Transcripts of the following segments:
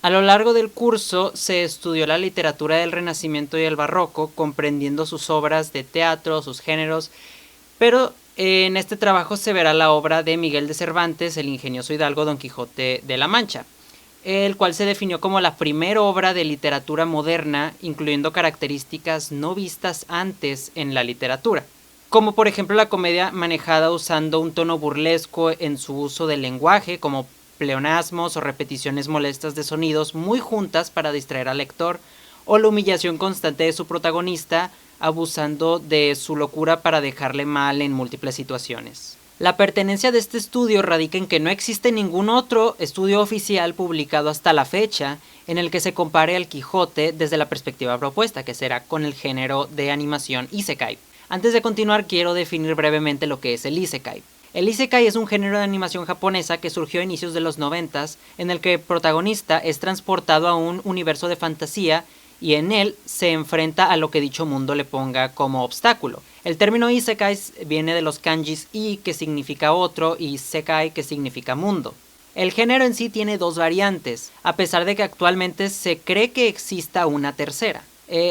A lo largo del curso se estudió la literatura del Renacimiento y el Barroco, comprendiendo sus obras de teatro, sus géneros, pero en este trabajo se verá la obra de Miguel de Cervantes, el ingenioso hidalgo Don Quijote de la Mancha, el cual se definió como la primera obra de literatura moderna, incluyendo características no vistas antes en la literatura, como por ejemplo la comedia manejada usando un tono burlesco en su uso del lenguaje, como pleonasmos o repeticiones molestas de sonidos muy juntas para distraer al lector, o la humillación constante de su protagonista, abusando de su locura para dejarle mal en múltiples situaciones. La pertenencia de este estudio radica en que no existe ningún otro estudio oficial publicado hasta la fecha en el que se compare al Quijote desde la perspectiva propuesta, que será con el género de animación Isekai. Antes de continuar, quiero definir brevemente lo que es el Isekai. El Isekai es un género de animación japonesa que surgió a inicios de los 90s, en el que el protagonista es transportado a un universo de fantasía y en él se enfrenta a lo que dicho mundo le ponga como obstáculo. El término Isekai viene de los kanjis I, que significa otro, y Sekai, que significa mundo. El género en sí tiene dos variantes, a pesar de que actualmente se cree que exista una tercera,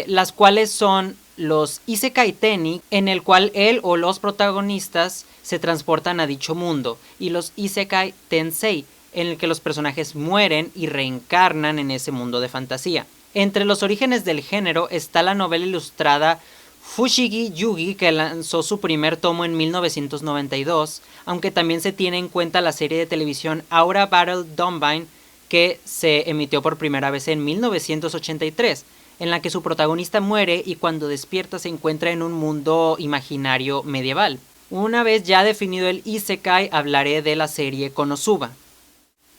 las cuales son los Isekai Teni, en el cual él o los protagonistas se transportan a dicho mundo, y los Isekai Tensei, en el que los personajes mueren y reencarnan en ese mundo de fantasía. Entre los orígenes del género está la novela ilustrada Fushigi Yugi, que lanzó su primer tomo en 1992, aunque también se tiene en cuenta la serie de televisión Aura Battle Dombine, que se emitió por primera vez en 1983, en la que su protagonista muere y cuando despierta se encuentra en un mundo imaginario medieval. Una vez ya definido el Isekai, hablaré de la serie Konosuba.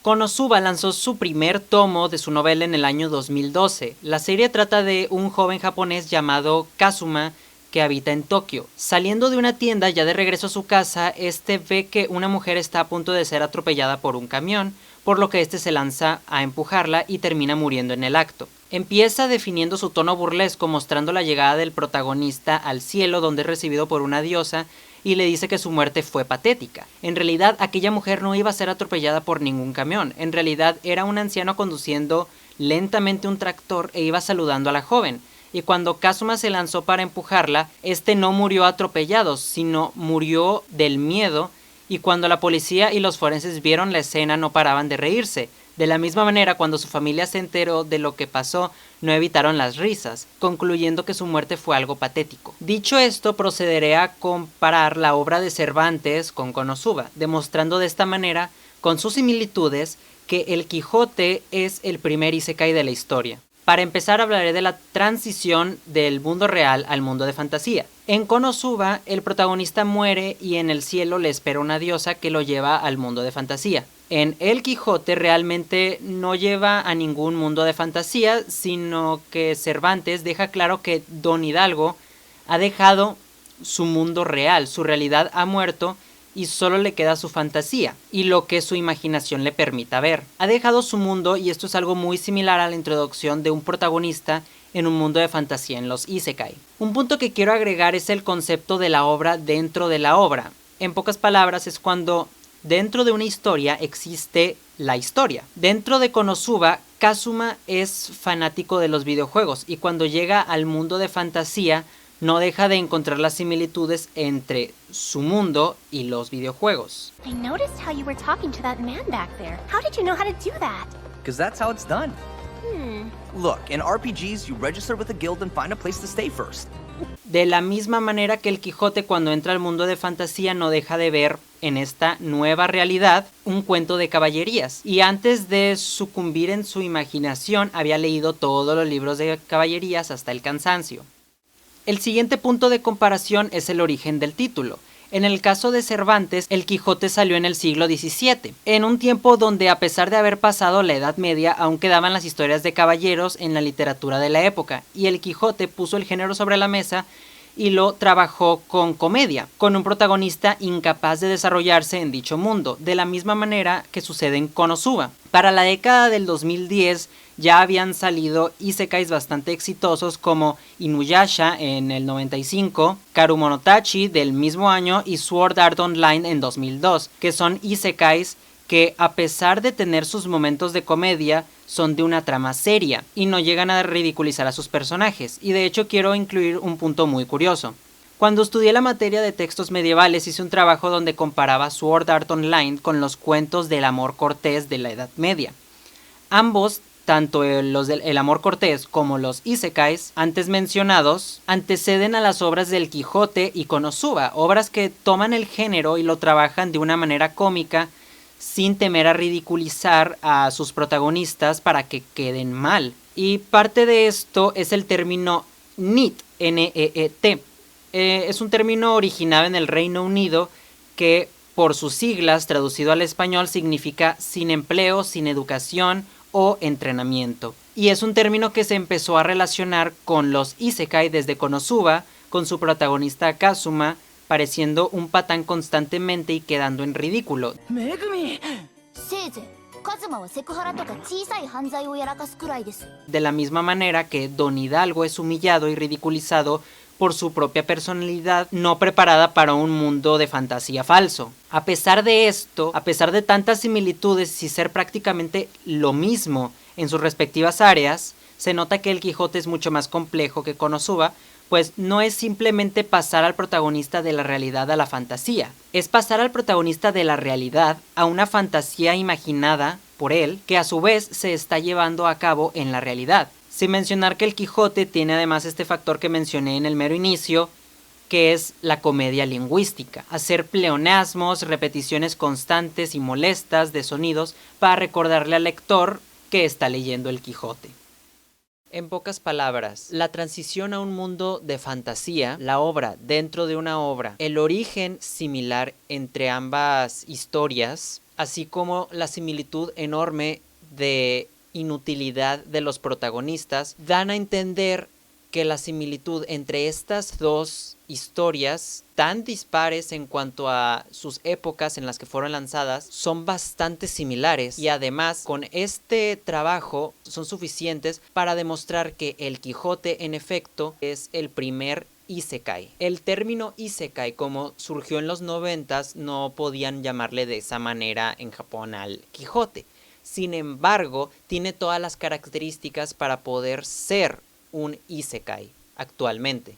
Konosuba lanzó su primer tomo de su novela en el año 2012. La serie trata de un joven japonés llamado Kazuma que habita en Tokio. Saliendo de una tienda ya de regreso a su casa, ve que una mujer está a punto de ser atropellada por un camión, por lo que se lanza a empujarla y termina muriendo en el acto. Empieza definiendo su tono burlesco, mostrando la llegada del protagonista al cielo, donde es recibido por una diosa y le dice que su muerte fue patética. En realidad, aquella mujer no iba a ser atropellada por ningún camión. En realidad, era un anciano conduciendo lentamente un tractor e iba saludando a la joven. Y cuando Kazuma se lanzó para empujarla, no murió atropellado, sino murió del miedo, y cuando la policía y los forenses vieron la escena no paraban de reírse. De la misma manera, cuando su familia se enteró de lo que pasó, no evitaron las risas, concluyendo que su muerte fue algo patético. Dicho esto, procederé a comparar la obra de Cervantes con Konosuba, demostrando de esta manera, con sus similitudes, que el Quijote es el primer Isekai de la historia. Para empezar, hablaré de la transición del mundo real al mundo de fantasía. En Konosuba, el protagonista muere y en el cielo le espera una diosa que lo lleva al mundo de fantasía. En El Quijote realmente no lleva a ningún mundo de fantasía, sino que Cervantes deja claro que Don Hidalgo ha dejado su mundo real, su realidad ha muerto y solo le queda su fantasía y lo que su imaginación le permita ver. Ha dejado su mundo y esto es algo muy similar a la introducción de un protagonista en un mundo de fantasía en los Isekai. Un punto que quiero agregar es el concepto de la obra dentro de la obra. En pocas palabras, es cuando dentro de una historia existe la historia. Dentro de Konosuba, Kazuma es fanático de los videojuegos y cuando llega al mundo de fantasía no deja de encontrar las similitudes entre su mundo y los videojuegos. I noticed how you were talking to that man back there. How did you know how to do that? Because that's how it's done. Look, in RPGs, you register with a guild and find a place to stay first. De la misma manera que el Quijote, cuando entra al mundo de fantasía, no deja de ver en esta nueva realidad un cuento de caballerías. Y antes de sucumbir en su imaginación, había leído todos los libros de caballerías hasta el cansancio. El siguiente punto de comparación es el origen del título. En el caso de Cervantes, el Quijote salió en el siglo XVII, en un tiempo donde a pesar de haber pasado la Edad Media, aún quedaban las historias de caballeros en la literatura de la época, y el Quijote puso el género sobre la mesa y lo trabajó con comedia, con un protagonista incapaz de desarrollarse en dicho mundo, de la misma manera que sucede en Konosuba. Para la década del 2010 ya habían salido isekais bastante exitosos como Inuyasha en el 95, Karumonotachi del mismo año y Sword Art Online en 2002, que son isekais que a pesar de tener sus momentos de comedia, son de una trama seria y no llegan a ridiculizar a sus personajes. Y de hecho quiero incluir un punto muy curioso. Cuando estudié la materia de textos medievales hice un trabajo donde comparaba Sword Art Online con los cuentos del amor cortés de la Edad Media. Ambos, tanto los del amor cortés como los isekais antes mencionados, anteceden a las obras del Quijote y Konosuba, obras que toman el género y lo trabajan de una manera cómica sin temer a ridiculizar a sus protagonistas para que queden mal. Y parte de esto es el término NEET, N-E-E-T. Es un término originado en el Reino Unido que por sus siglas traducido al español significa sin empleo, sin educación o entrenamiento. Y es un término que se empezó a relacionar con los isekai desde Konosuba, con su protagonista Kazuma pareciendo un patán constantemente y quedando en ridículo. De la misma manera que Don Hidalgo es humillado y ridiculizado por su propia personalidad no preparada para un mundo de fantasía falso. A pesar de esto, a pesar de tantas similitudes y ser prácticamente lo mismo en sus respectivas áreas, se nota que el Quijote es mucho más complejo que Konosuba, pues no es simplemente pasar al protagonista de la realidad a la fantasía, es pasar al protagonista de la realidad a una fantasía imaginada por él, que a su vez se está llevando a cabo en la realidad. Sin mencionar que el Quijote tiene además este factor que mencioné en el mero inicio, que es la comedia lingüística, hacer pleonasmos, repeticiones constantes y molestas de sonidos para recordarle al lector que está leyendo el Quijote. En pocas palabras, la transición a un mundo de fantasía, la obra dentro de una obra, el origen similar entre ambas historias, así como la similitud enorme de inutilidad de los protagonistas, dan a entender que la similitud entre estas dos historias, tan dispares en cuanto a sus épocas en las que fueron lanzadas, son bastante similares y además con este trabajo son suficientes para demostrar que el Quijote en efecto es el primer isekai. El término isekai, como surgió en los 90s, no podían llamarle de esa manera en Japón al Quijote. Sin embargo, tiene todas las características para poder ser un isekai actualmente.